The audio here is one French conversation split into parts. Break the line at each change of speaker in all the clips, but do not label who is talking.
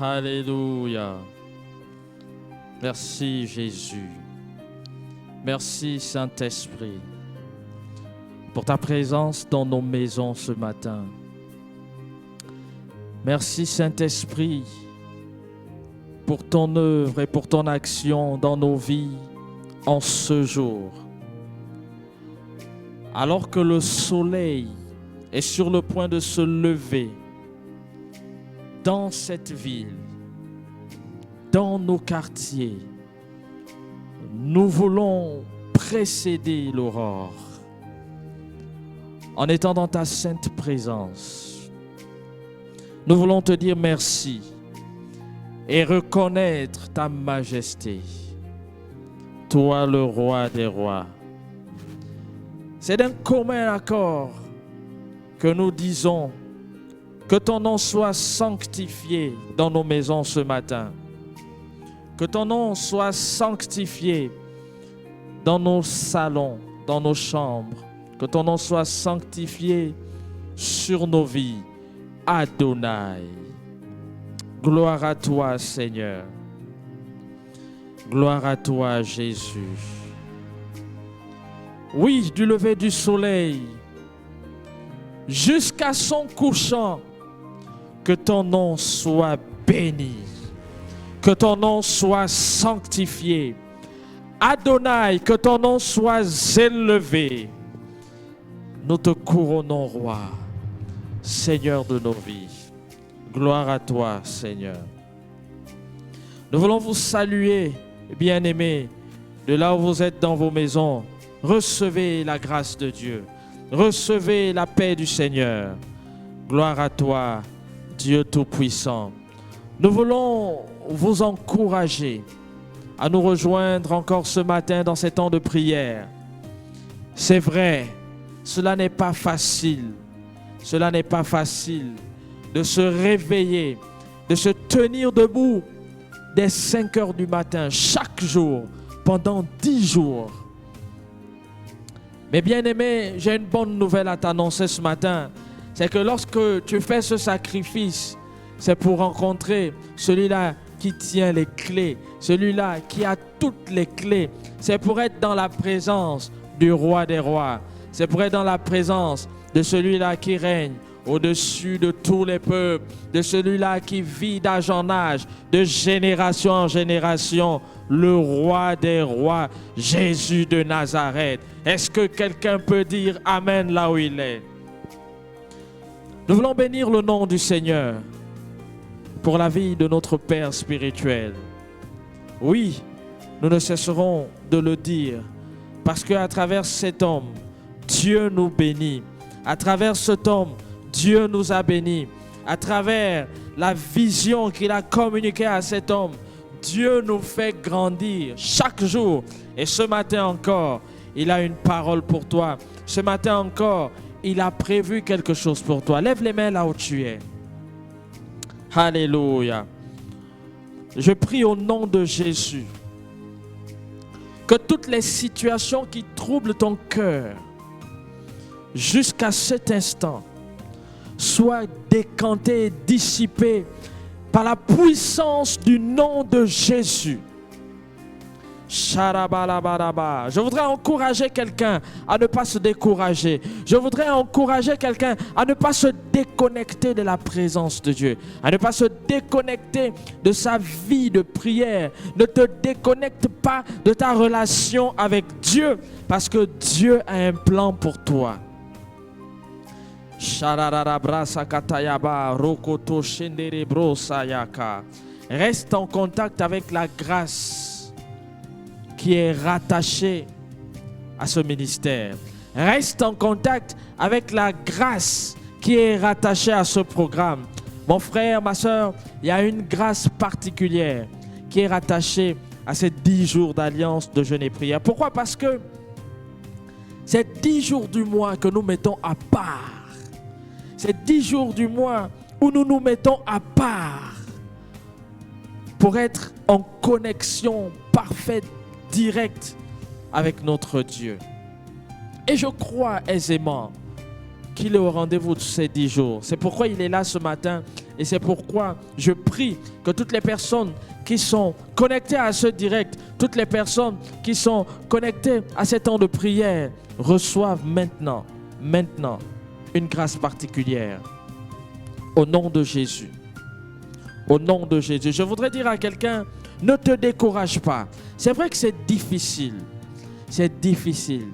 Alléluia. Merci Jésus. Merci Saint-Esprit pour ta présence dans nos maisons ce matin. Merci Saint-Esprit pour ton œuvre et pour ton action dans nos vies en ce jour. Alors que le soleil est sur le point de se lever dans cette ville, dans nos quartiers, nous voulons précéder l'aurore en étant dans ta sainte présence. Nous voulons te dire merci et reconnaître ta majesté, toi le roi des rois. C'est d'un commun accord que nous disons que ton nom soit sanctifié dans nos maisons ce matin. Que ton nom soit sanctifié dans nos salons, dans nos chambres. Que ton nom soit sanctifié sur nos vies. Adonai. Gloire à toi, Seigneur. Gloire à toi, Jésus. Oui, du lever du soleil jusqu'à son couchant, que ton nom soit béni. Que ton nom soit sanctifié. Adonai, que ton nom soit élevé. Nous te couronnons, roi, Seigneur de nos vies. Gloire à toi, Seigneur. Nous voulons vous saluer, bien-aimés, de là où vous êtes dans vos maisons. Recevez la grâce de Dieu. Recevez la paix du Seigneur. Gloire à toi, Dieu Tout-Puissant. Nous voulons vous encourager à nous rejoindre encore ce matin dans ces temps de prière. C'est vrai, cela n'est pas facile. Cela n'est pas facile de se réveiller, de se tenir debout dès 5 heures du matin, chaque jour, pendant 10 jours. Mais bien aimé, j'ai une bonne nouvelle à t'annoncer ce matin. C'est que lorsque tu fais ce sacrifice, c'est pour rencontrer celui-là qui tient les clés, celui-là qui a toutes les clés. C'est pour être dans la présence du roi des rois. C'est pour être dans la présence de celui-là qui règne au-dessus de tous les peuples, de celui-là qui vit d'âge en âge, de génération en génération, le roi des rois, Jésus de Nazareth. Est-ce que quelqu'un peut dire Amen là où il est? Nous voulons bénir le nom du Seigneur pour la vie de notre Père spirituel. Oui, nous ne cesserons de le dire parce qu'à travers cet homme, Dieu nous bénit. À travers cet homme, Dieu nous a bénis. À travers la vision qu'il a communiquée à cet homme, Dieu nous fait grandir chaque jour. Et ce matin encore, il a une parole pour toi. Ce matin encore, il a prévu quelque chose pour toi. Lève les mains là où tu es. Alléluia. Je prie au nom de Jésus que toutes les situations qui troublent ton cœur jusqu'à cet instant soient décantées et dissipées par la puissance du nom de Jésus. Je voudrais encourager quelqu'un à ne pas se décourager. Je voudrais encourager quelqu'un à ne pas se déconnecter de la présence de Dieu, à ne pas se déconnecter de sa vie de prière. Ne te déconnecte pas de ta relation avec Dieu, parce que Dieu a un plan pour toi. Reste en contact avec la grâce qui est rattachée à ce ministère. Reste en contact avec la grâce qui est rattachée à ce programme. Mon frère, ma soeur, il y a une grâce particulière qui est rattachée à ces 10 jours d'alliance de jeûne et prière. Pourquoi? Parce que c'est 10 jours du mois que nous mettons à part. C'est 10 jours du mois où nous nous mettons à part pour être en connexion parfaite, directe avec notre Dieu. Et je crois aisément qu'il est au rendez-vous de ces 10 jours. C'est pourquoi il est là ce matin Et c'est pourquoi je prie que toutes les personnes qui sont connectées à ce direct, toutes les personnes qui sont connectées à ces temps de prière, reçoivent maintenant, une grâce particulière. Au nom de Jésus. Au nom de Jésus. Je voudrais dire à quelqu'un, ne te décourage pas. C'est vrai que c'est difficile. C'est difficile.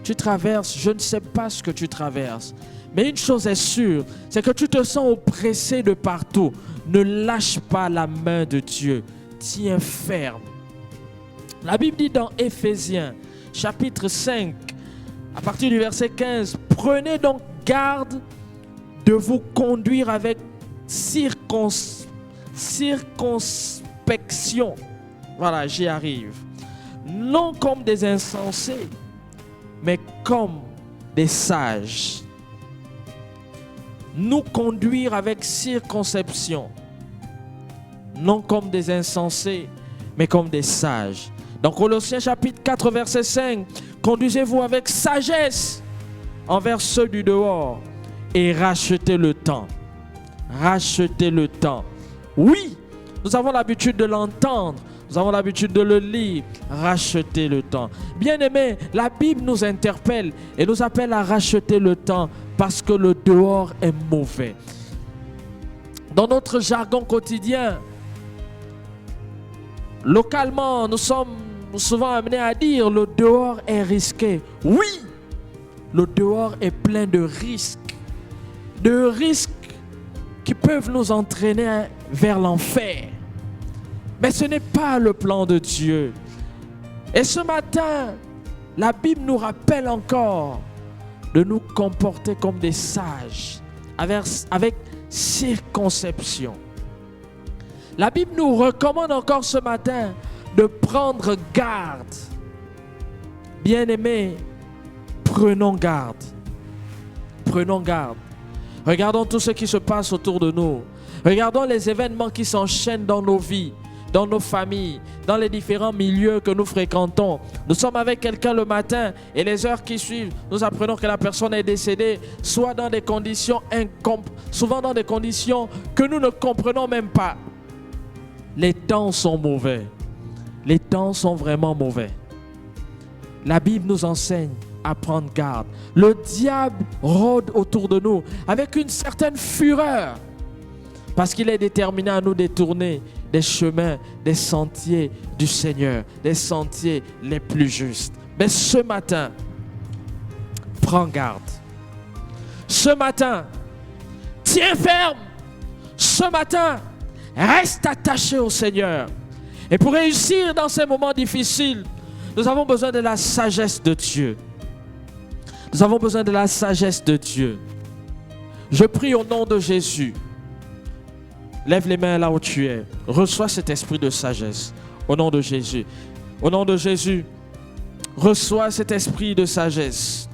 Tu traverses, je ne sais pas ce que tu traverses. Mais une chose est sûre, c'est que tu te sens oppressé de partout. Ne lâche pas la main de Dieu. Tiens ferme. La Bible dit dans Éphésiens, chapitre 5, à partir du verset 15, « Prenez donc garde de vous conduire avec circonspection. » Voilà, j'y arrive. « Non comme des insensés, mais comme des sages. » Nous conduire avec circonspection. Non comme des insensés, mais comme des sages. Dans Colossiens chapitre 4, verset 5, « Conduisez-vous avec sagesse envers ceux du dehors et rachetez le temps. » Rachetez le temps. Oui, nous avons l'habitude de l'entendre. Nous avons l'habitude de le lire. Racheter le temps. Bien-aimés, la Bible nous interpelle et nous appelle à racheter le temps parce que le dehors est mauvais. Dans notre jargon quotidien, localement, nous sommes souvent amenés à dire le dehors est risqué. Oui, le dehors est plein de risques qui peuvent nous entraîner vers l'enfer. Mais ce n'est pas le plan de Dieu. Et ce matin, la Bible nous rappelle encore de nous comporter comme des sages, avec circonspection. La Bible nous recommande encore ce matin de prendre garde. Bien-aimés, prenons garde. Prenons garde. Regardons tout ce qui se passe autour de nous. Regardons les événements qui s'enchaînent dans nos vies, dans nos familles, dans les différents milieux que nous fréquentons. Nous sommes avec quelqu'un le matin et les heures qui suivent, nous apprenons que la personne est décédée, soit dans des conditions souvent dans des conditions que nous ne comprenons même pas. Les temps sont mauvais. Les temps sont vraiment mauvais. La Bible nous enseigne à prendre garde. Le diable rôde autour de nous avec une certaine fureur parce qu'il est déterminé à nous détourner des chemins, des sentiers du Seigneur, des sentiers les plus justes. Mais ce matin, prends garde. Ce matin, tiens ferme. Ce matin, reste attaché au Seigneur. Et pour réussir dans ces moments difficiles, nous avons besoin de la sagesse de Dieu. Nous avons besoin de la sagesse de Dieu. Je prie au nom de Jésus. Lève les mains là où tu es. Reçois cet esprit de sagesse. Au nom de Jésus. Au nom de Jésus. Reçois cet esprit de sagesse.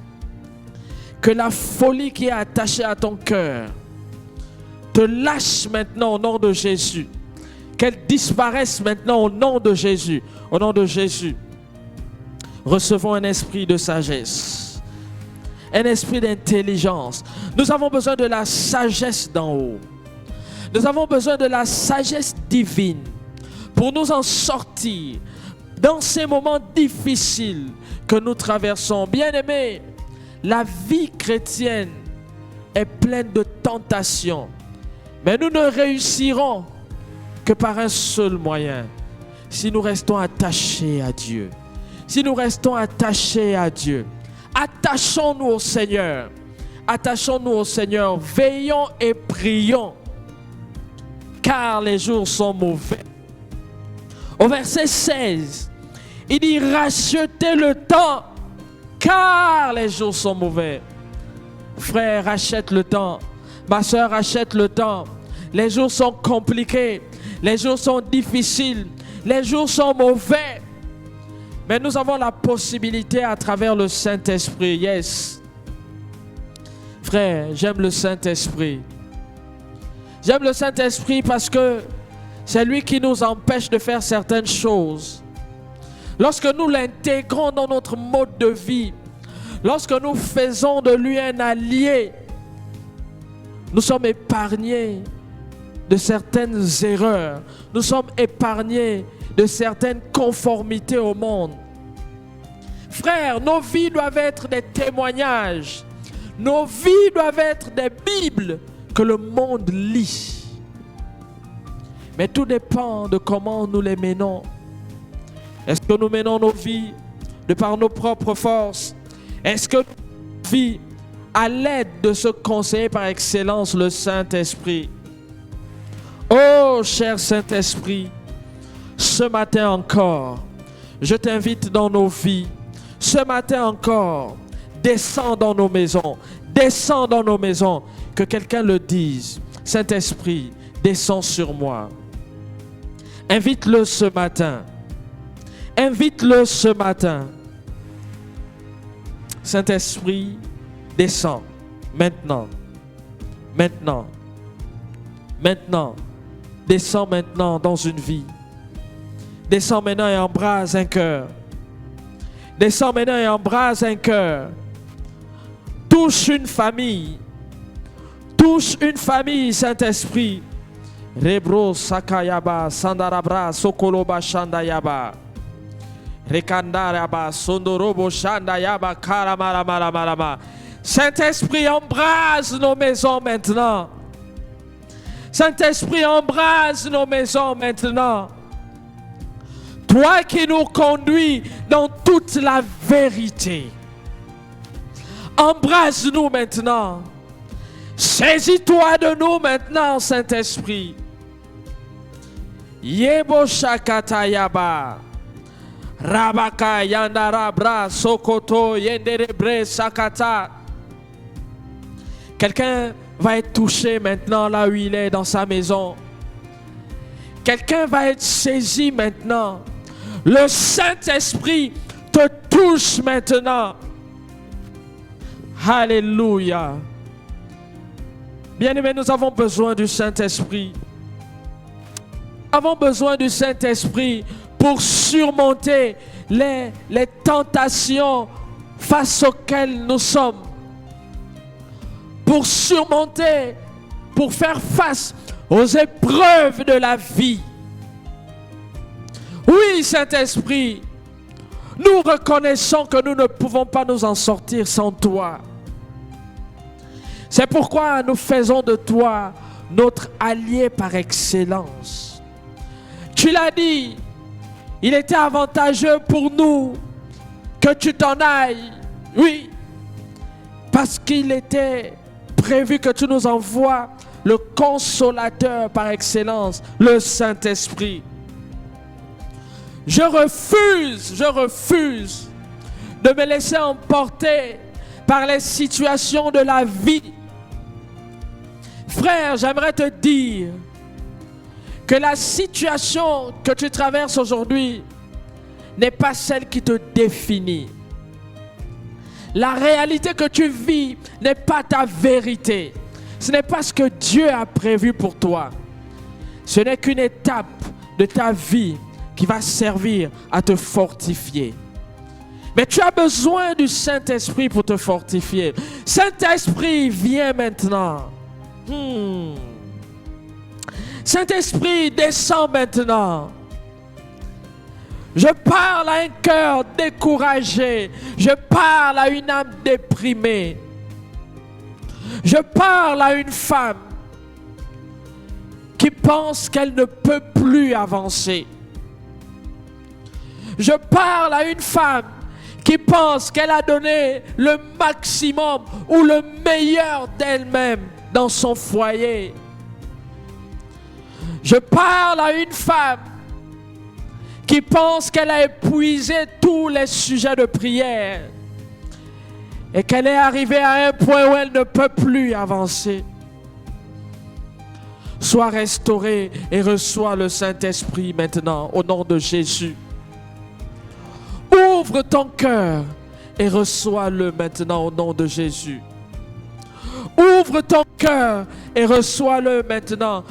Que la folie qui est attachée à ton cœur te lâche maintenant au nom de Jésus. Qu'elle disparaisse maintenant au nom de Jésus. Au nom de Jésus. Recevons un esprit de sagesse. Un esprit d'intelligence. Nous avons besoin de la sagesse d'en haut. Nous avons besoin de la sagesse divine pour nous en sortir dans ces moments difficiles que nous traversons. Bien-aimés, la vie chrétienne est pleine de tentations, mais nous ne réussirons que par un seul moyen, si nous restons attachés à Dieu. Si nous restons attachés à Dieu, attachons-nous au Seigneur. Attachons-nous au Seigneur, veillons et prions, car les jours sont mauvais. Au verset 16, il dit « Rachetez le temps, car les jours sont mauvais. » Frère, rachète le temps. Ma soeur, rachète le temps. Les jours sont compliqués. Les jours sont difficiles. Les jours sont mauvais. Mais nous avons la possibilité à travers le Saint-Esprit. Yes. Frère, j'aime le Saint-Esprit. J'aime le Saint-Esprit parce que c'est lui qui nous empêche de faire certaines choses. Lorsque nous l'intégrons dans notre mode de vie, lorsque nous faisons de lui un allié, nous sommes épargnés de certaines erreurs. Nous sommes épargnés de certaines conformités au monde. Frères, nos vies doivent être des témoignages. Nos vies doivent être des Bibles que le monde lit. Mais tout dépend de comment nous les menons. Est-ce que nous menons nos vies de par nos propres forces? Est-ce que nos vies à l'aide de ce conseiller par excellence, le Saint-Esprit? Oh, cher Saint-Esprit, ce matin encore, je t'invite dans nos vies. Ce matin encore, descends dans nos maisons. Descends dans nos maisons. Que quelqu'un le dise. Saint-Esprit, descends sur moi. Invite-le ce matin. Invite-le ce matin. Saint-Esprit, descends. Maintenant. Maintenant. Maintenant. Descends maintenant dans une vie. Descends maintenant et embrase un cœur. Descends maintenant et embrase un cœur. Touche une famille. Touche une famille, Saint-Esprit. Rebro sakayaba sandarabra sokoloba shandayaba. Rekandaraba sondorobo shandayaba karamaramarama. Saint-Esprit, embrase nos maisons maintenant. Saint-Esprit, embrase nos maisons maintenant. Toi qui nous conduis dans toute la vérité. Embrase-nous maintenant. Saisis-toi de nous maintenant, Saint-Esprit. Yebo shakata yaba. Rabaka yandarabra sokoto yenderebre sakata. Quelqu'un va être touché maintenant là où il est dans sa maison. Quelqu'un va être saisi maintenant. Le Saint-Esprit te touche maintenant. Alléluia. Bien-aimés, nous avons besoin du Saint-Esprit. Nous avons besoin du Saint-Esprit pour surmonter les tentations face auxquelles nous sommes. Pour surmonter, pour faire face aux épreuves de la vie. Oui, Saint-Esprit, nous reconnaissons que nous ne pouvons pas nous en sortir sans toi. C'est pourquoi nous faisons de toi notre allié par excellence. Tu l'as dit, il était avantageux pour nous que tu t'en ailles. Oui, parce qu'il était prévu que tu nous envoies le consolateur par excellence, le Saint-Esprit. Je refuse de me laisser emporter par les situations de la vie. Frère, j'aimerais te dire que la situation que tu traverses aujourd'hui n'est pas celle qui te définit. La réalité que tu vis n'est pas ta vérité. Ce n'est pas ce que Dieu a prévu pour toi. Ce n'est qu'une étape de ta vie qui va servir à te fortifier. Mais tu as besoin du Saint-Esprit pour te fortifier. Saint-Esprit, viens maintenant. Saint-Esprit, descends maintenant. Je parle à un cœur découragé. Je parle à une âme déprimée. Je parle à une femme qui pense qu'elle ne peut plus avancer. Je parle à une femme qui pense qu'elle a donné le maximum ou le meilleur d'elle-même dans son foyer. Je parle à une femme qui pense qu'elle a épuisé tous les sujets de prière et qu'elle est arrivée à un point où elle ne peut plus avancer. Sois restaurée et reçois le Saint-Esprit maintenant au nom de Jésus. Ouvre ton cœur et reçois-le maintenant au nom de Jésus. Ouvre ton cœur et reçois-le maintenant.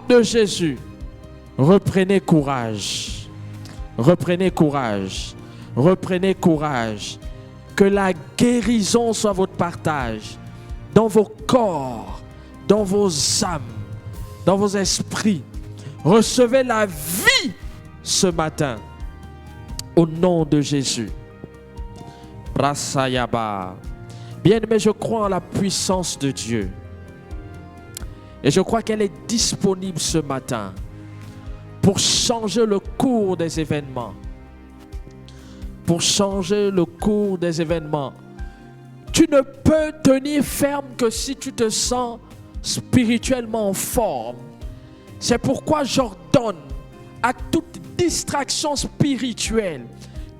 de Jésus, reprenez courage. Reprenez courage. Reprenez courage. Que la guérison soit votre partage dans vos corps, dans vos âmes, dans vos esprits. Recevez la vie ce matin au nom de Jésus. Brasayaba. Bien-aimé, je crois en la puissance de Dieu. Et je crois qu'elle est disponible ce matin pour changer le cours des événements. Pour changer le cours des événements. Tu ne peux tenir ferme que si tu te sens spirituellement en forme. C'est pourquoi j'ordonne à toute distraction spirituelle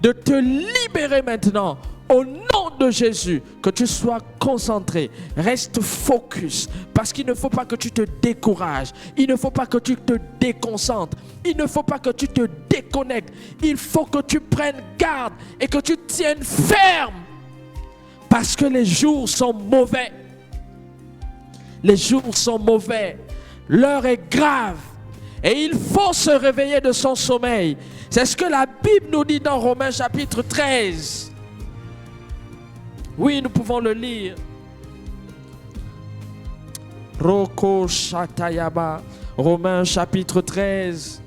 de te libérer maintenant au nom de Jésus, que tu sois concentré, reste focus, parce qu'il ne faut pas que tu te décourages, il ne faut pas que tu te déconcentres, il ne faut pas que tu te déconnectes, il faut que tu prennes garde et que tu tiennes ferme, parce que les jours sont mauvais. Les jours sont mauvais, l'heure est grave et il faut se réveiller de son sommeil. C'est ce que la Bible nous dit dans Romains chapitre 13. Oui, nous pouvons le lire. Roko Shatayaba, Romains chapitre 13,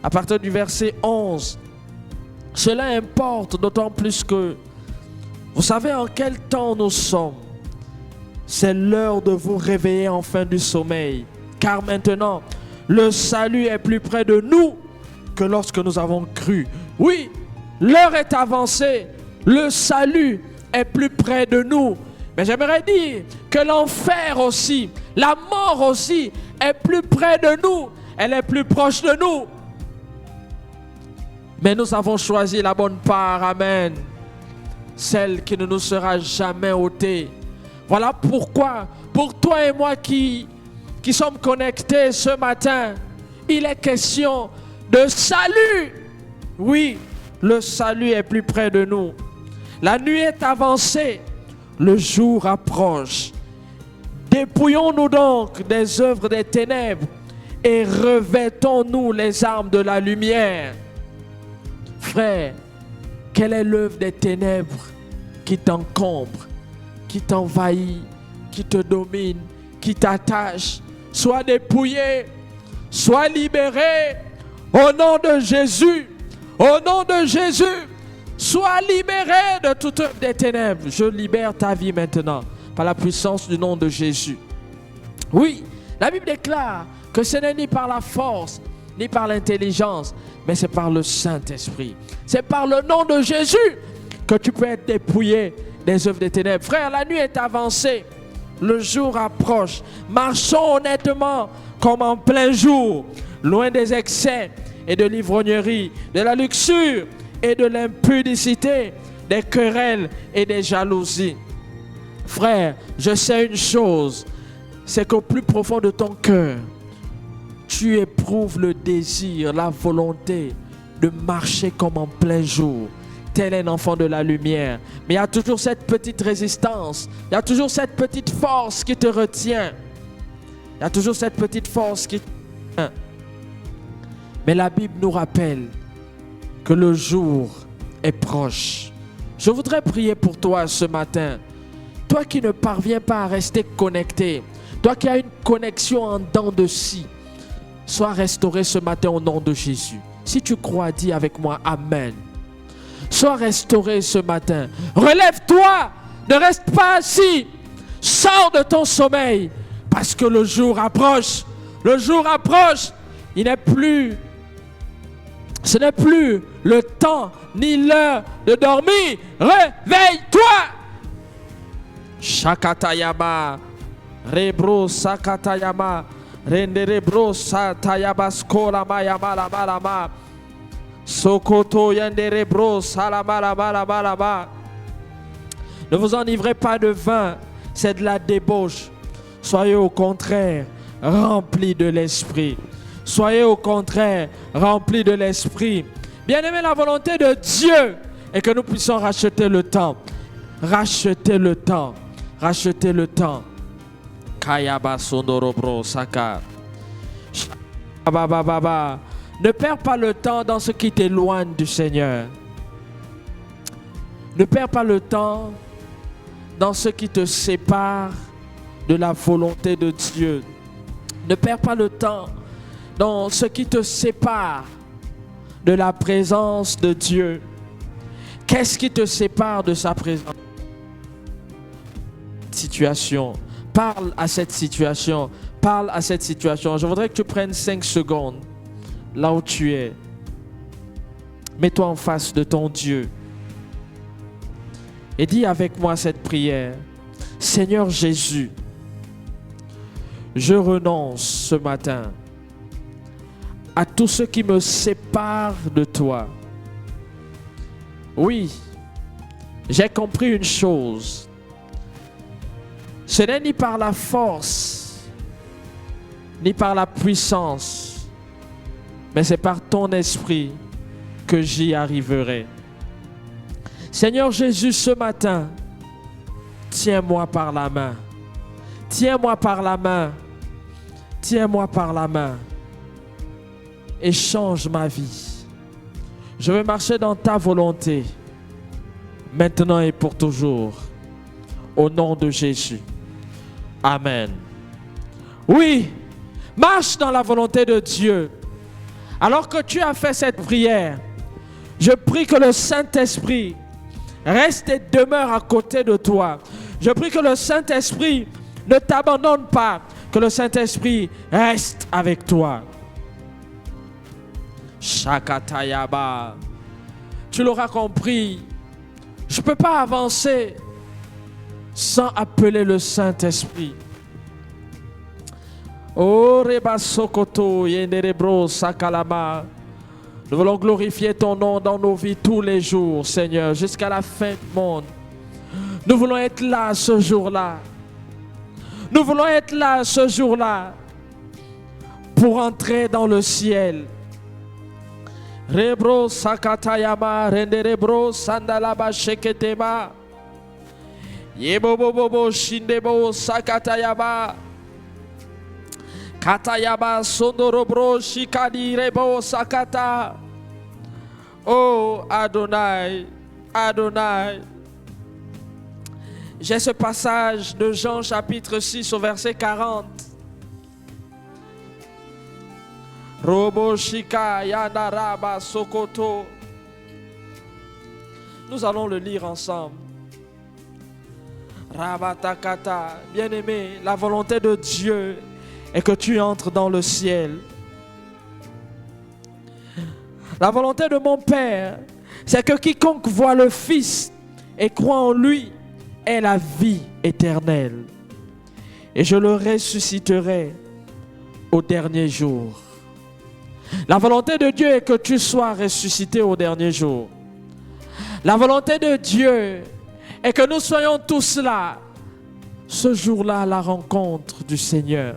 à partir du verset 11. Cela importe d'autant plus que vous savez en quel temps nous sommes. C'est l'heure de vous réveiller enfin du sommeil. Car maintenant, le salut est plus près de nous que lorsque nous avons cru. Oui, l'heure est avancée. Le salut est plus près de nous. Mais j'aimerais dire que l'enfer aussi, la mort aussi, est plus près de nous. Elle est plus proche de nous. Mais nous avons choisi la bonne part. Amen. Celle qui ne nous sera jamais ôtée. Voilà pourquoi, pour toi et moi qui sommes connectés ce matin, il est question de salut. Oui, le salut est plus près de nous. La nuit est avancée, le jour approche. Dépouillons-nous donc des œuvres des ténèbres et revêtons-nous les armes de la lumière. Frère, quelle est l'œuvre des ténèbres qui t'encombre, qui t'envahit, qui te domine, qui t'attache? Sois dépouillé, sois libéré au nom de Jésus. Au nom de Jésus, sois libéré de toute œuvre des ténèbres. Je libère ta vie maintenant par la puissance du nom de Jésus. Oui, la Bible déclare que ce n'est ni par la force, ni par l'intelligence, mais c'est par le Saint-Esprit. C'est par le nom de Jésus que tu peux être dépouillé des œuvres des ténèbres. Frère, la nuit est avancée, le jour approche. Marchons honnêtement comme en plein jour, loin des excès et de l'ivrognerie, de la luxure et de l'impudicité, des querelles et des jalousies. Frère, je sais une chose, c'est qu'au plus profond de ton cœur, tu éprouves le désir, la volonté de marcher comme en plein jour, tel un enfant de la lumière. Mais il y a toujours cette petite résistance, il y a toujours cette petite force qui te retient. Il y a toujours cette petite force qui te retient. Mais la Bible nous rappelle que le jour est proche. Je voudrais prier pour toi ce matin. Toi qui ne parviens pas à rester connecté, toi qui as une connexion en dents de scie, sois restauré ce matin au nom de Jésus. Si tu crois, dis avec moi Amen. Sois restauré ce matin. Relève-toi, ne reste pas assis. Sors de ton sommeil parce que le jour approche. Le jour approche. Ce n'est plus le temps ni l'heure de dormir. Réveille-toi. Shakatayama, Rebro Sakatayama, Renderebro Satayaba Skola Mayama Lama Lama, Sokoto Yanderebro Salama Lama Lama Lama. Ne vous enivrez pas de vin, c'est de la débauche. Soyez au contraire remplis de l'esprit. Soyez au contraire remplis de l'esprit. Bien-aimé, la volonté de Dieu est que nous puissions racheter le temps. Racheter le temps. Racheter le temps. Kayaba Sondorobro Saka. Ne perds pas le temps dans ce qui t'éloigne du Seigneur. Ne perds pas le temps dans ce qui te sépare de la volonté de Dieu. Ne perds pas le temps dans ce qui te sépare de la présence de Dieu. Qu'est-ce qui te sépare de sa présence? Situation. Parle à cette situation. Parle à cette situation. Je voudrais que tu prennes 5 secondes là où tu es. Mets-toi en face de ton Dieu. Et dis avec moi cette prière. Seigneur Jésus, je renonce ce matin à tout ce qui me sépare de toi. Oui, j'ai compris une chose. Ce n'est ni par la force, ni par la puissance, mais c'est par ton esprit que j'y arriverai. Seigneur Jésus, ce matin, tiens-moi par la main. Tiens-moi par la main. Tiens-moi par la main. Et change ma vie. Je veux marcher dans ta volonté, maintenant et pour toujours. Au nom de Jésus. Amen. Oui, marche dans la volonté de Dieu. Alors que tu as fait cette prière, je prie que le Saint-Esprit reste et demeure à côté de toi. Je prie que le Saint-Esprit ne t'abandonne pas, que le Saint-Esprit reste avec toi. Shakatayaba. Tu l'auras compris. Je ne peux pas avancer sans appeler le Saint-Esprit. Oh, Reba Sokoto, Yenderebro, Sakalama. Nous voulons glorifier ton nom dans nos vies tous les jours, Seigneur, jusqu'à la fin du monde. Nous voulons être là ce jour-là. Nous voulons être là ce jour-là pour entrer dans le ciel. Rebro Sakatayama, Renderebro, Sandalaba Sheketema. Yebobobobo, Shindebo, Sakatayaba. Katayaba, Sondorobro, Shikadi, Rebo, Sakata. Oh Adonai, Adonai. J'ai ce passage de Jean chapitre 6 au verset 40. Robo Shika Yandaraba Sokoto. Nous allons le lire ensemble. Rabatakata. Bien-aimé, la volonté de Dieu est que tu entres dans le ciel. La volonté de mon Père, c'est que quiconque voit le Fils et croit en lui ait la vie éternelle. Et je le ressusciterai au dernier jour. La volonté de Dieu est que tu sois ressuscité au dernier jour. La volonté de Dieu est que nous soyons tous là, ce jour-là, à la rencontre du Seigneur.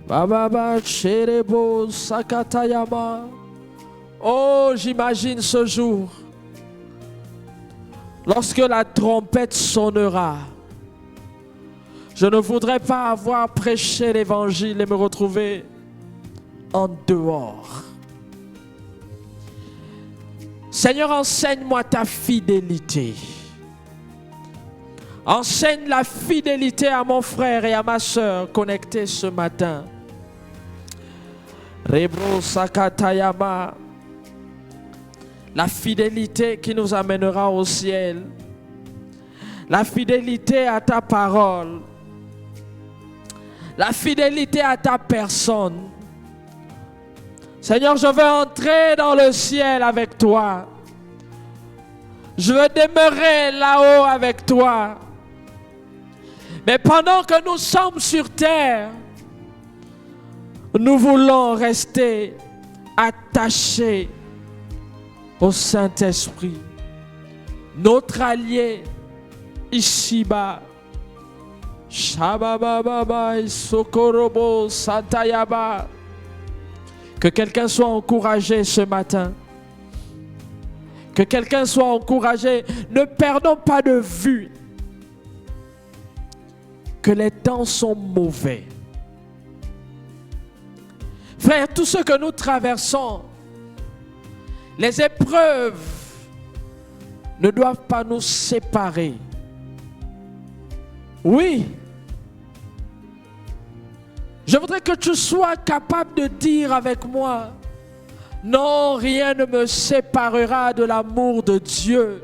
Bababa Cherebo Sakatayama. Oh, j'imagine ce jour, lorsque la trompette sonnera. Je ne voudrais pas avoir prêché l'évangile et me retrouver en dehors. Seigneur, enseigne-moi ta fidélité. Enseigne la fidélité à mon frère et à ma soeur connectés ce matin. Rebro Sakatayama. La fidélité qui nous amènera au ciel. La fidélité à ta parole. La fidélité à ta personne. Seigneur, je veux entrer dans le ciel avec toi. Je veux demeurer là-haut avec toi. Mais pendant que nous sommes sur terre, nous voulons rester attachés au Saint-Esprit, notre allié ici-bas. Shabababa Sokorobo Satayaba. Que quelqu'un soit encouragé ce matin. Que quelqu'un soit encouragé. Ne perdons pas de vue que les temps sont mauvais. Frère, tout ce que nous traversons, les épreuves ne doivent pas nous séparer. Oui. Je voudrais que tu sois capable de dire avec moi, non, rien ne me séparera de l'amour de Dieu.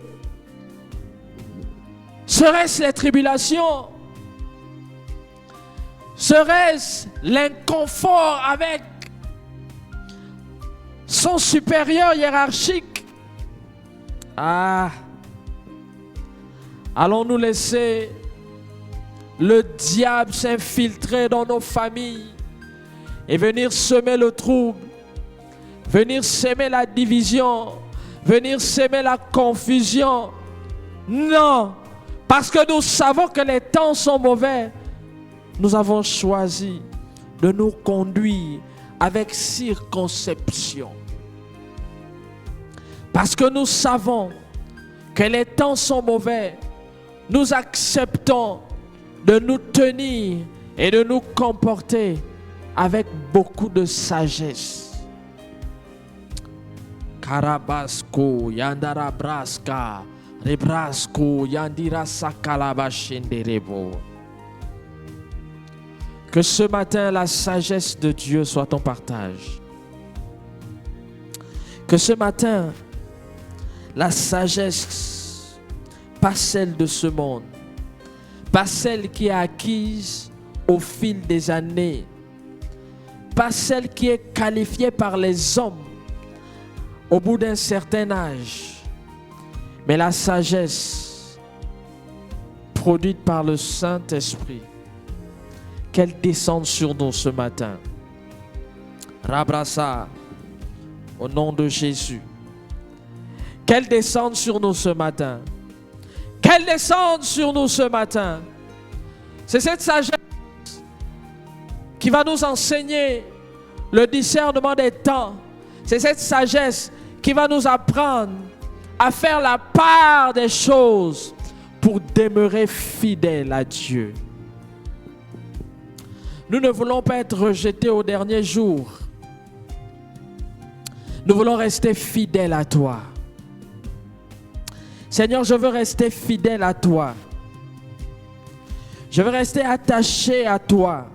Serait-ce les tribulations? Serait-ce l'inconfort avec son supérieur hiérarchique? Allons-nous laisser le diable s'infiltrer dans nos familles et venir semer le trouble, venir semer la division, venir semer la confusion? Non, parce que nous savons que les temps sont mauvais. Nous avons choisi de nous conduire avec circonspection. Parce que nous savons que les temps sont mauvais, nous acceptons de nous tenir et de nous comporter avec beaucoup de sagesse. Karabasco, Yandara Braska, Rebrasco, Yandira Sakalabashenderebo. Que ce matin, la sagesse de Dieu soit ton partage. Que ce matin, la sagesse, pas celle de ce monde, pas celle qui est acquise au fil des années, pas celle qui est qualifiée par les hommes au bout d'un certain âge, mais la sagesse produite par le Saint-Esprit, qu'elle descende sur nous ce matin. Rabrassa, au nom de Jésus. Qu'elle descende sur nous ce matin. Qu'elle descende sur nous ce matin. C'est cette sagesse qui va nous enseigner le discernement des temps. C'est cette sagesse qui va nous apprendre à faire la part des choses pour demeurer fidèles à Dieu. Nous ne voulons pas être rejetés au dernier jour. Nous voulons rester fidèles à toi. Seigneur, je veux rester fidèle à toi. Je veux rester attaché à toi.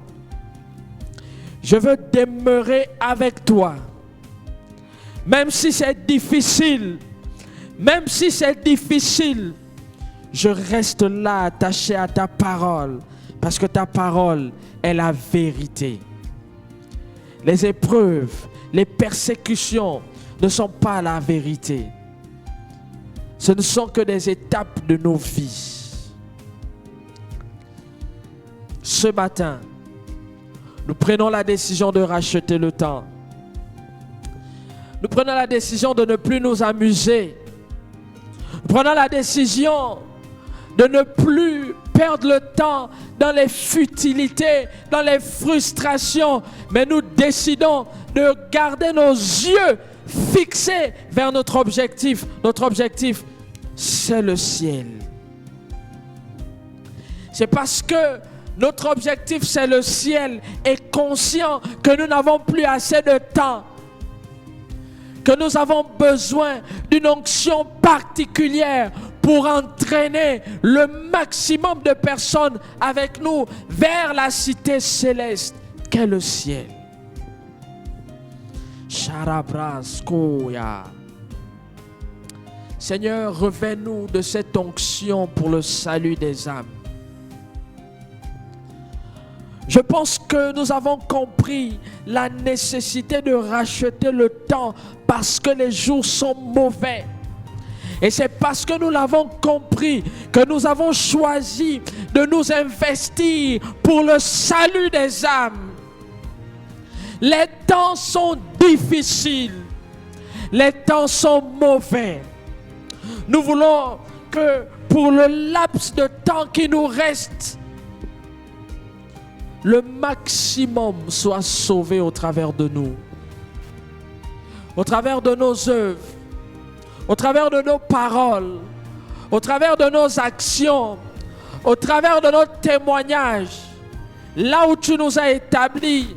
Je veux demeurer avec toi. Même si c'est difficile, je reste là attaché à ta parole. Parce que ta parole est la vérité. Les épreuves, les persécutions ne sont pas la vérité. Ce ne sont que des étapes de nos vies. Ce matin, nous prenons la décision de racheter le temps. Nous prenons la décision de ne plus nous amuser. Nous prenons la décision de ne plus perdre le temps dans les futilités, dans les frustrations, mais nous décidons de garder nos yeux fixés vers notre objectif. Notre objectif, c'est le ciel. C'est parce que notre objectif, c'est le ciel, et conscient que nous n'avons plus assez de temps, que nous avons besoin d'une onction particulière pour entraîner le maximum de personnes avec nous vers la cité céleste qu'est le ciel. Sharabraskoya. Seigneur, revêt-nous de cette onction pour le salut des âmes. Je pense que nous avons compris la nécessité de racheter le temps parce que les jours sont mauvais. Et c'est parce que nous l'avons compris que nous avons choisi de nous investir pour le salut des âmes. Les temps sont difficiles. Les temps sont mauvais. Nous voulons que pour le laps de temps qui nous reste, le maximum soit sauvé au travers de nous, au travers de nos œuvres, au travers de nos paroles, au travers de nos actions, au travers de nos témoignages. Là où tu nous as établis,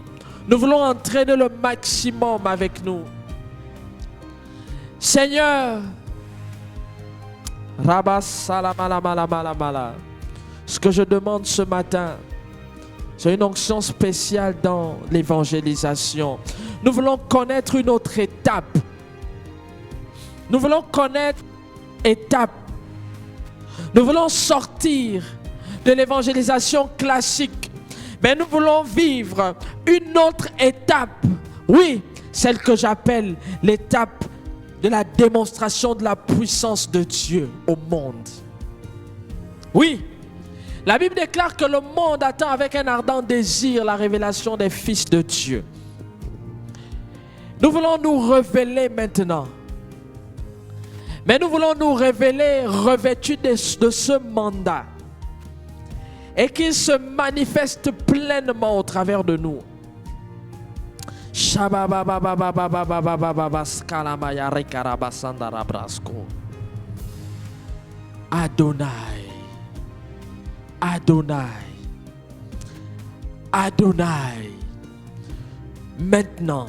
Nous voulons entraîner le maximum avec nous. Seigneur, ce que je demande ce matin, c'est une onction spéciale dans l'évangélisation. Nous voulons connaître une autre étape. Nous voulons connaître étape. Nous voulons sortir de l'évangélisation classique. Mais nous voulons vivre une autre étape. Oui, celle que j'appelle l'étape de la démonstration de la puissance de Dieu au monde. Oui, la Bible déclare que le monde attend avec un ardent désir la révélation des fils de Dieu. Nous voulons nous révéler maintenant. Mais nous voulons nous révéler revêtus de ce mandat. Et qu'il se manifeste pleinement au travers de nous. Adonai, Adonai, Adonai. Maintenant,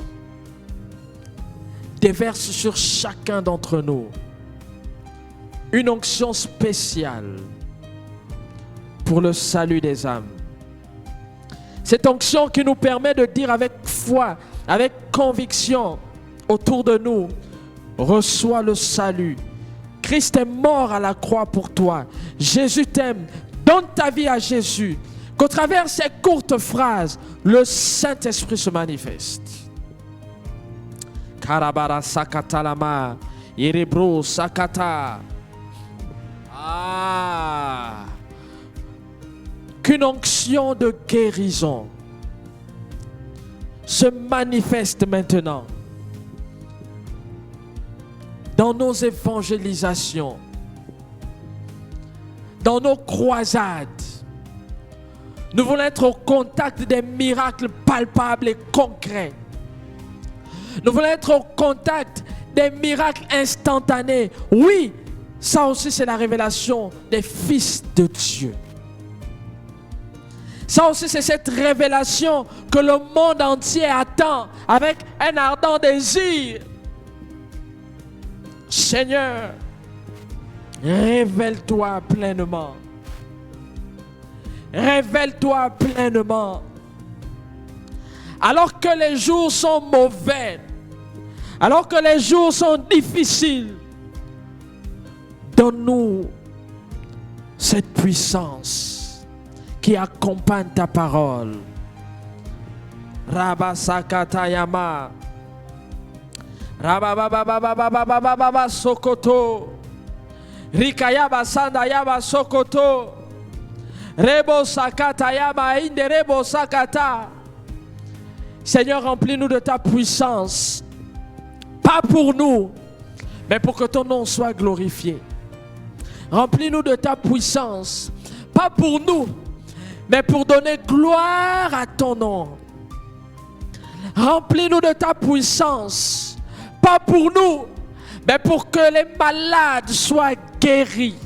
déverse sur chacun d'entre nous une onction spéciale pour le salut des âmes. Cette onction qui nous permet de dire avec foi, avec conviction autour de nous, reçois le salut. Christ est mort à la croix pour toi. Jésus t'aime. Donne ta vie à Jésus. Qu'au travers de ces courtes phrases, le Saint-Esprit se manifeste. Karabara sakata lama, irebro sakata. Qu'une onction de guérison se manifeste maintenant dans nos évangélisations, dans nos croisades. Nous voulons être au contact des miracles palpables et concrets. Nous voulons être au contact des miracles instantanés. Oui, ça aussi c'est la révélation des fils de Dieu. Ça aussi c'est cette révélation que le monde entier attend avec un ardent désir. Seigneur, révèle-toi pleinement. Révèle-toi pleinement. Alors que les jours sont mauvais, alors que les jours sont difficiles, donne-nous cette puissance qui accompagne ta parole. Rabba Sakatayama. Rabba Sokoto. Rikayaba Sandayaba Sokoto. Rebo Sakatayama Inderebo Sakata. Seigneur, remplis-nous de ta puissance. Pas pour nous, mais pour que ton nom soit glorifié. Remplis-nous de ta puissance. Pas pour nous, mais pour donner gloire à ton nom. Remplis-nous de ta puissance. Pas pour nous, mais pour que les malades soient guéris.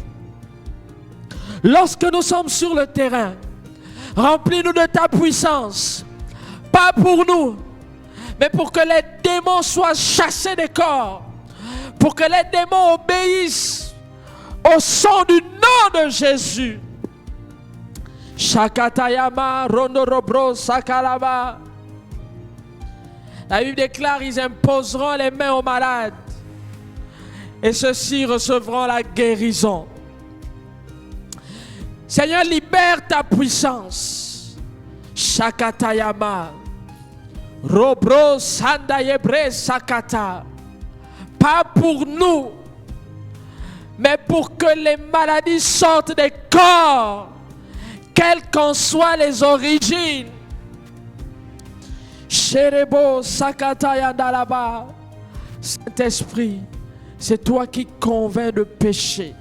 Lorsque nous sommes sur le terrain, remplis-nous de ta puissance. Pas pour nous, mais pour que les démons soient chassés des corps. Pour que les démons obéissent au son du nom de Jésus. Shakatayama, Ronorobro, Sakalaba. La Bible déclare, ils imposeront les mains aux malades et ceux-ci recevront la guérison. Seigneur, libère ta puissance. Shakatayama, Robro, Sandayebre, Sakata. Pas pour nous, mais pour que les maladies sortent des corps, quelles qu'en soient les origines. Sherebo Sakata Yandalaba. Saint-Esprit, c'est toi qui convainc de péché.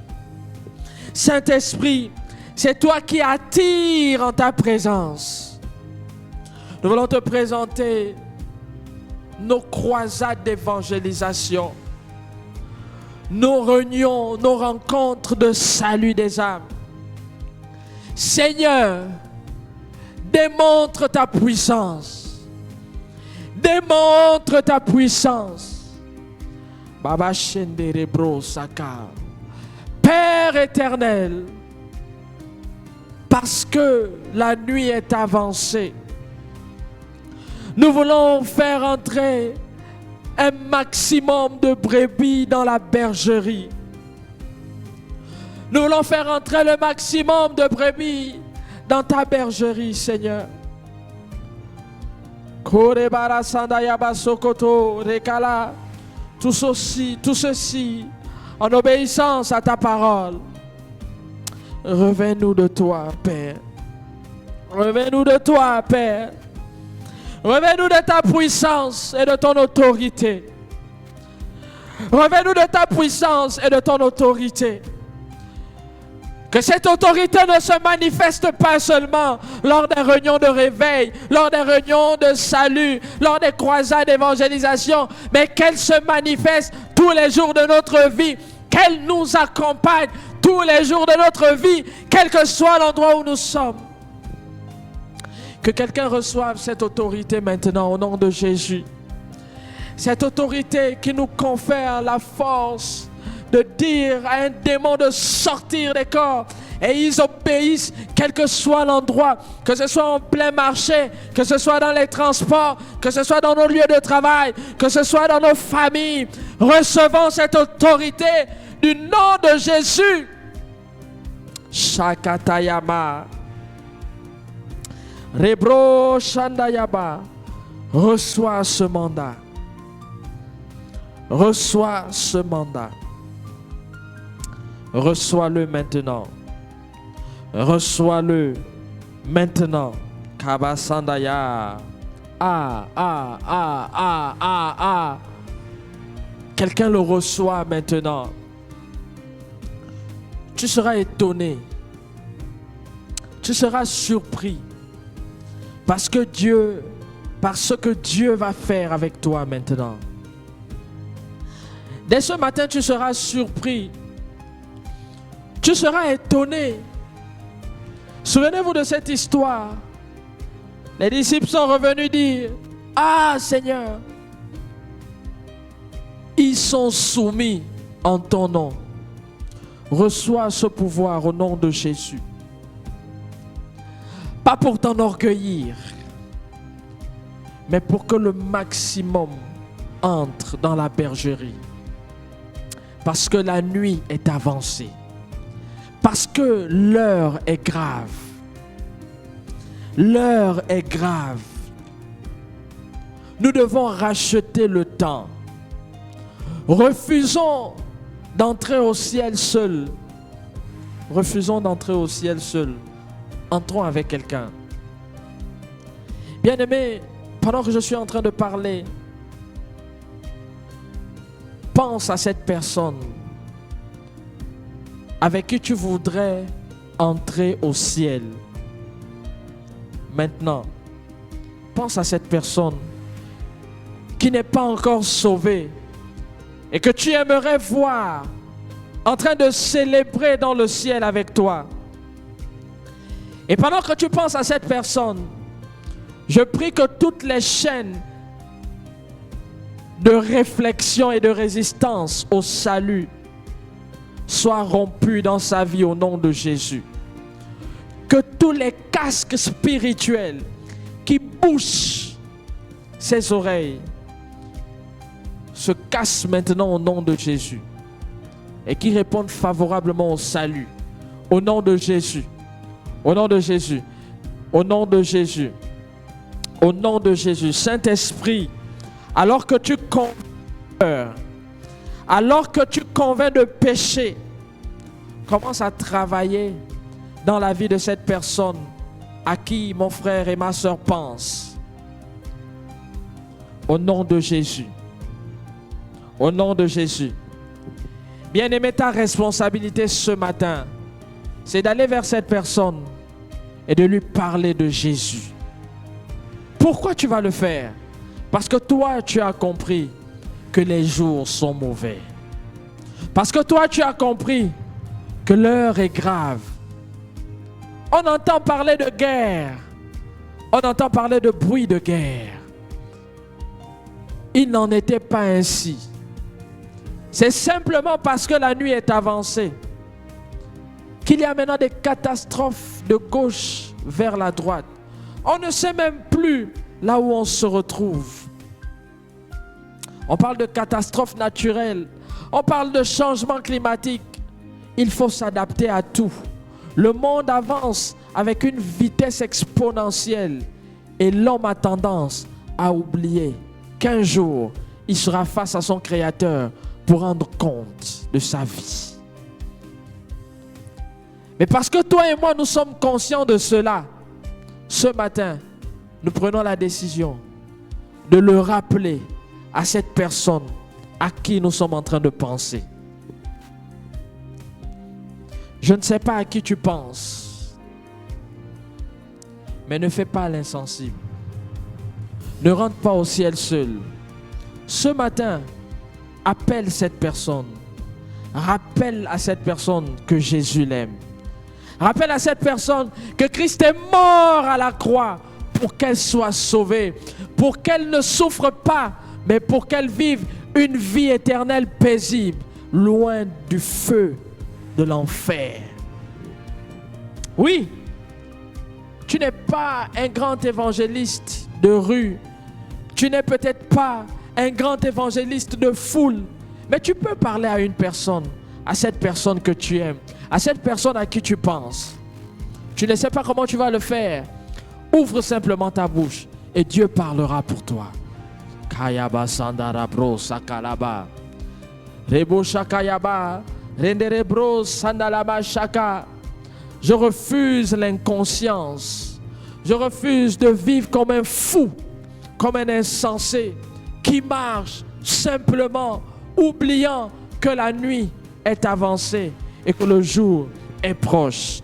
Saint-Esprit, c'est toi qui attires en ta présence. Nous voulons te présenter nos croisades d'évangélisation, nos réunions, nos rencontres de salut des âmes. Seigneur, démontre ta puissance. Démontre ta puissance. Baba Shendere Bro Saka. Père éternel, parce que la nuit est avancée, nous voulons faire entrer un maximum de brebis dans la bergerie. Nous voulons faire entrer le maximum de brebis dans ta bergerie, Seigneur. Tout ceci en obéissance à ta parole. Reviens-nous de toi, Père. Reviens-nous de toi, Père. Reviens-nous de ta puissance et de ton autorité. Reviens-nous de ta puissance et de ton autorité. Que cette autorité ne se manifeste pas seulement lors des réunions de réveil, lors des réunions de salut, lors des croisades d'évangélisation, mais qu'elle se manifeste tous les jours de notre vie, qu'elle nous accompagne tous les jours de notre vie, quel que soit l'endroit où nous sommes. Que quelqu'un reçoive cette autorité maintenant au nom de Jésus. Cette autorité qui nous confère la force de dire à un démon de sortir des corps. Et ils obéissent quel que soit l'endroit, que ce soit en plein marché, que ce soit dans les transports, que ce soit dans nos lieux de travail, que ce soit dans nos familles. Recevons cette autorité du nom de Jésus. Shakatayama. Rebro Shandayaba. Reçois ce mandat. Reçois ce mandat. Reçois-le maintenant. Reçois-le maintenant. Kabasandaya. Quelqu'un le reçoit maintenant. Tu seras étonné. Tu seras surpris. Parce que Dieu va faire avec toi maintenant. Dès ce matin, tu seras surpris. Tu seras étonné. Souvenez-vous de cette histoire. Les disciples sont revenus dire: Ah Seigneur, ils sont soumis en ton nom. Reçois ce pouvoir au nom de Jésus. Pas pour t'enorgueillir, mais pour que le maximum entre dans la bergerie. Parce que la nuit est avancée. Parce que l'heure est grave. L'heure est grave. Nous devons racheter le temps. Refusons d'entrer au ciel seul. Refusons d'entrer au ciel seul. Entrons avec quelqu'un. Bien-aimé, pendant que je suis en train de parler, pense à cette personne avec qui tu voudrais entrer au ciel. Maintenant, pense à cette personne qui n'est pas encore sauvée et que tu aimerais voir en train de célébrer dans le ciel avec toi. Et pendant que tu penses à cette personne, je prie que toutes les chaînes de réflexion et de résistance au salut soient rompues dans sa vie au nom de Jésus. Que tous les casques spirituels qui bouchent ses oreilles se cassent maintenant au nom de Jésus et qui répondent favorablement au salut. Au nom de Jésus. Au nom de Jésus. Au nom de Jésus. Au nom de Jésus. Saint-Esprit, alors que tu convaincs, alors que tu convaincs de péché, commence à travailler dans la vie de cette personne à qui mon frère et ma soeur pensent. Au nom de Jésus. Au nom de Jésus. Bien-aimé, ta responsabilité ce matin, c'est d'aller vers cette personne et de lui parler de Jésus. Pourquoi tu vas le faire? Parce que toi, tu as compris que les jours sont mauvais. Parce que toi, tu as compris que l'heure est grave. On entend parler de guerre. On entend parler de bruit de guerre. il n'en était pas ainsi. C'est simplement parce que la nuit est avancée qu'il y a maintenant des catastrophes de gauche vers la droite. On ne sait même plus là où on se retrouve. On parle de catastrophes naturelles, on parle de changement climatique. Il faut s'adapter à tout. Le monde avance avec une vitesse exponentielle et l'homme a tendance à oublier qu'un jour, il sera face à son Créateur pour rendre compte de sa vie. Mais parce que toi et moi, nous sommes conscients de cela, ce matin, nous prenons la décision de le rappeler à cette personne à qui nous sommes en train de penser. Je ne sais pas à qui tu penses, mais ne fais pas l'insensible. Ne rentre pas au ciel seul. Ce matin, appelle cette personne. Rappelle à cette personne que Jésus l'aime. Rappelle à cette personne que Christ est mort à la croix pour qu'elle soit sauvée, pour qu'elle ne souffre pas, mais pour qu'elle vive une vie éternelle paisible, loin du feu de l'enfer. Oui, tu n'es pas un grand évangéliste de rue, tu n'es peut-être pas un grand évangéliste de foule, mais tu peux parler à une personne, à cette personne que tu aimes, à cette personne à qui tu penses. Tu ne sais pas comment tu vas le faire. Ouvre simplement ta bouche et Dieu parlera pour toi. Kayaba sandara bro sakalaba. Rebo shakayaba. Rendere bro sandalaba shaka. Je refuse l'inconscience. Je refuse de vivre comme un fou, comme un insensé qui marche simplement oubliant que la nuit est avancée et que le jour est proche.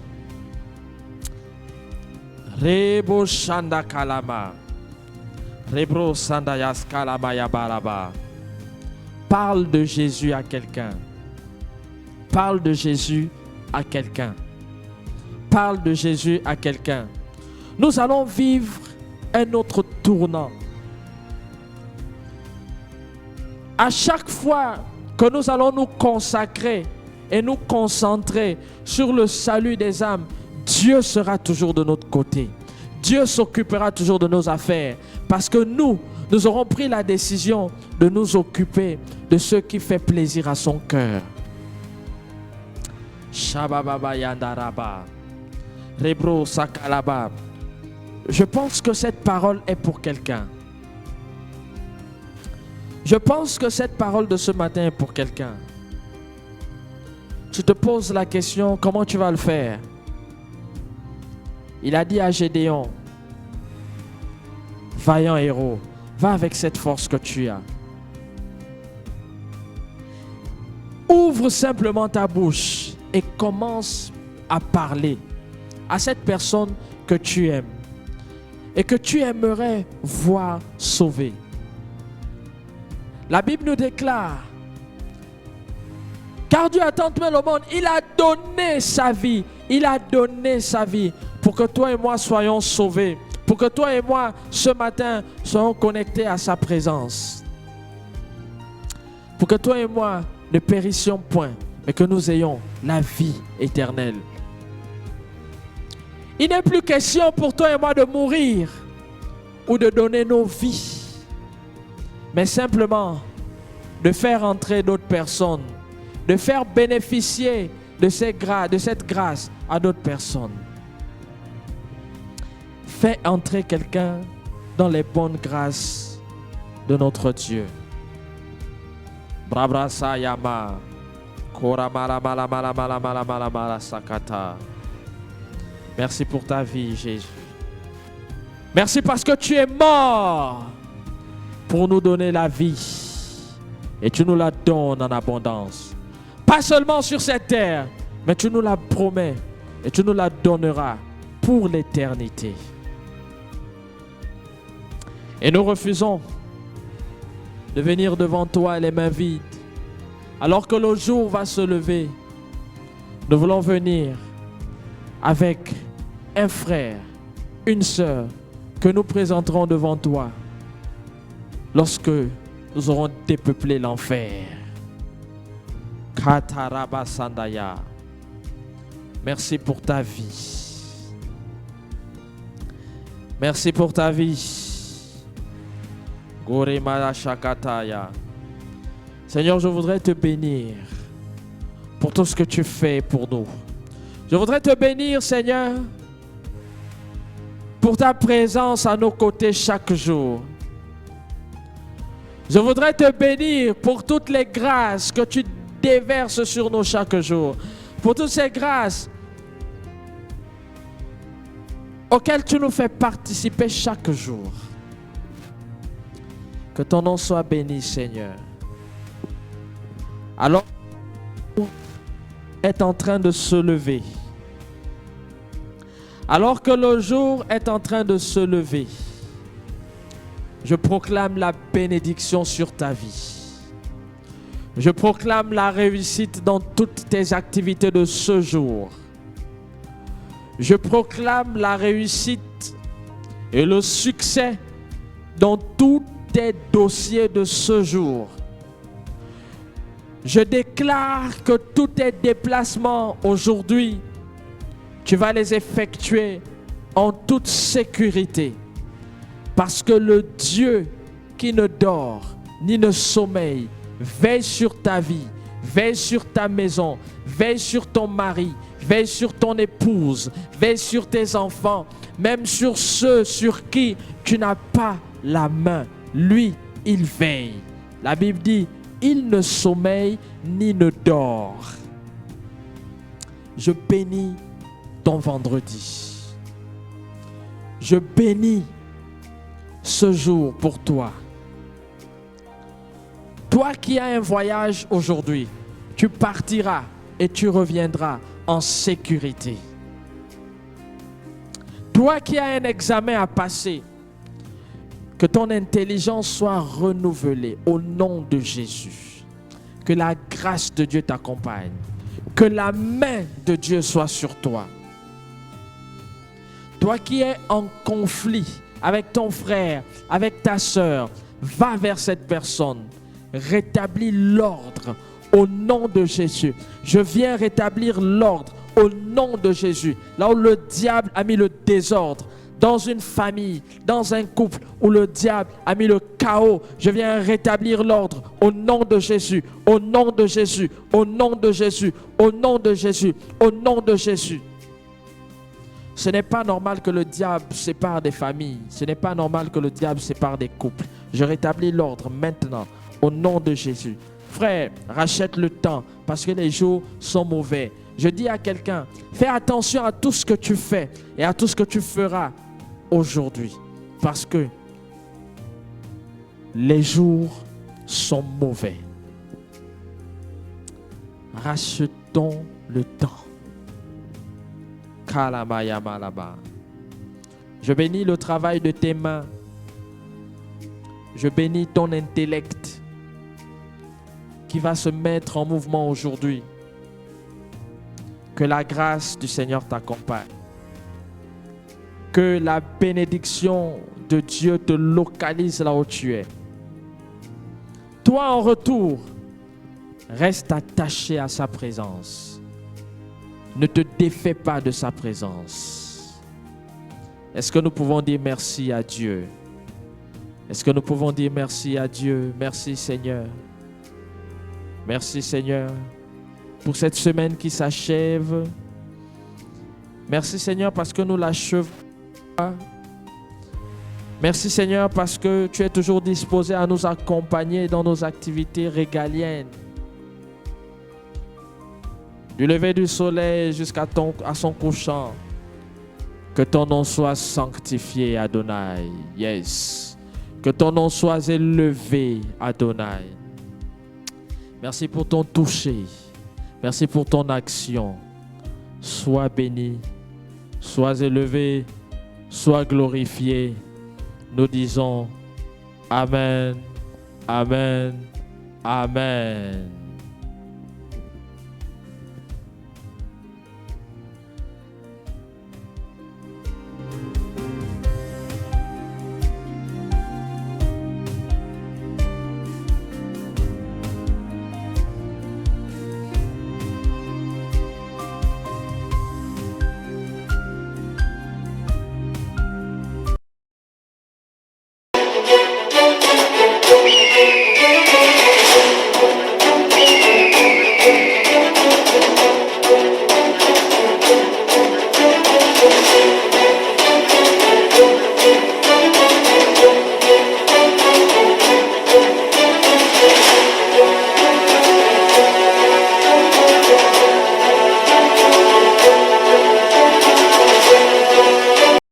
Rebo shanda kalama. Rebro sandayas kalama yabaraba. Parle de Jésus à quelqu'un. Parle de Jésus à quelqu'un. Parle de Jésus à quelqu'un. Nous allons vivre un autre tournant. À chaque fois que nous allons nous consacrer et nous concentrer sur le salut des âmes, Dieu sera toujours de notre côté. Dieu s'occupera toujours de nos affaires parce que nous aurons pris la décision de nous occuper de ce qui fait plaisir à son cœur. Shabababa yandaraba. Rebro sakalaba. Je pense que cette parole est pour quelqu'un. Je pense que cette parole de ce matin est pour quelqu'un. Tu te poses la question, comment tu vas le faire? Il a dit à Gédéon, vaillant héros, va avec cette force que tu as. Ouvre simplement ta bouche et commence à parler à cette personne que tu aimes et que tu aimerais voir sauvée. La Bible nous déclare, car Dieu a tant aimé le monde, il a donné sa vie. Il a donné sa vie pour que toi et moi soyons sauvés. Pour que toi et moi, ce matin, soyons connectés à sa présence. Pour que toi et moi ne périssions point, mais que nous ayons la vie éternelle. Il n'est plus question pour toi et moi de mourir ou de donner nos vies, mais simplement de faire entrer d'autres personnes, de faire bénéficier de cette grâce à d'autres personnes. Fais entrer quelqu'un dans les bonnes grâces de notre Dieu. Brabrasa yama, koramala mala mala mala mala mala mala sakata. Merci pour ta vie, Jésus. Merci parce que tu es mort pour nous donner la vie. Et tu nous la donnes en abondance. Pas seulement sur cette terre, mais tu nous la promets et tu nous la donneras pour l'éternité. Et nous refusons de venir devant toi les mains vides. Alors que le jour va se lever, nous voulons venir avec un frère, une sœur que nous présenterons devant toi lorsque nous aurons dépeuplé l'enfer. Kataraba Sandaya. Merci pour ta vie. Merci pour ta vie. Gorimara Shakataya. Seigneur, je voudrais te bénir pour tout ce que tu fais pour nous. Je voudrais te bénir, Seigneur, pour ta présence à nos côtés chaque jour. Je voudrais te bénir pour toutes les grâces que tu déverses sur nous chaque jour. Pour toutes ces grâces auxquelles tu nous fais participer chaque jour. Que ton nom soit béni, Seigneur. Alors, est en train de se lever. Alors que le jour est en train de se lever, je proclame la bénédiction sur ta vie. Je proclame la réussite dans toutes tes activités de ce jour. Je proclame la réussite et le succès dans tous tes dossiers de ce jour. Je déclare que tous tes déplacements aujourd'hui, tu vas les effectuer en toute sécurité. Parce que le Dieu qui ne dort ni ne sommeille veille sur ta vie, veille sur ta maison, veille sur ton mari, veille sur ton épouse, veille sur tes enfants, même sur ceux sur qui tu n'as pas la main. Lui, il veille. La Bible dit, il ne sommeille ni ne dort. Je bénis ton vendredi. Je bénis ce jour pour toi. Toi qui as un voyage aujourd'hui, tu partiras et tu reviendras en sécurité. Toi qui as un examen à passer, que ton intelligence soit renouvelée au nom de Jésus. Que la grâce de Dieu t'accompagne. Que la main de Dieu soit sur toi. Toi qui es en conflit avec ton frère, avec ta sœur, va vers cette personne. Rétablis l'ordre au nom de Jésus. Je viens rétablir l'ordre au nom de Jésus. Là où le diable a mis le désordre, dans une famille, dans un couple où le diable a mis le chaos, je viens rétablir l'ordre au nom de Jésus, au nom de Jésus, au nom de Jésus, au nom de Jésus, au nom de Jésus. Ce n'est pas normal que le diable sépare des familles. Ce n'est pas normal que le diable sépare des couples. Je rétablis l'ordre maintenant au nom de Jésus. Frère, rachète le temps parce que les jours sont mauvais. Je dis à quelqu'un, fais attention à tout ce que tu fais et à tout ce que tu feras aujourd'hui. Parce que les jours sont mauvais. Rachetons le temps. Je bénis le travail de tes mains. Je bénis ton intellect qui va se mettre en mouvement aujourd'hui. Que la grâce du Seigneur t'accompagne. Que la bénédiction de Dieu te localise là où tu es. Toi, en retour, reste attaché à sa présence. Ne te défais pas de sa présence. Est-ce que nous pouvons dire merci à Dieu? Est-ce que nous pouvons dire merci à Dieu? Merci Seigneur. Merci Seigneur pour cette semaine qui s'achève. Merci Seigneur parce que nous l'achevons. Merci Seigneur parce que tu es toujours disposé à nous accompagner dans nos activités régaliennes. Du lever du soleil jusqu'à son couchant. Que ton nom soit sanctifié, Adonai. Yes. Que ton nom soit élevé, Adonai. Merci pour ton toucher. Merci pour ton action. Sois béni. Sois élevé. Sois glorifié. Nous disons Amen. Amen. Amen.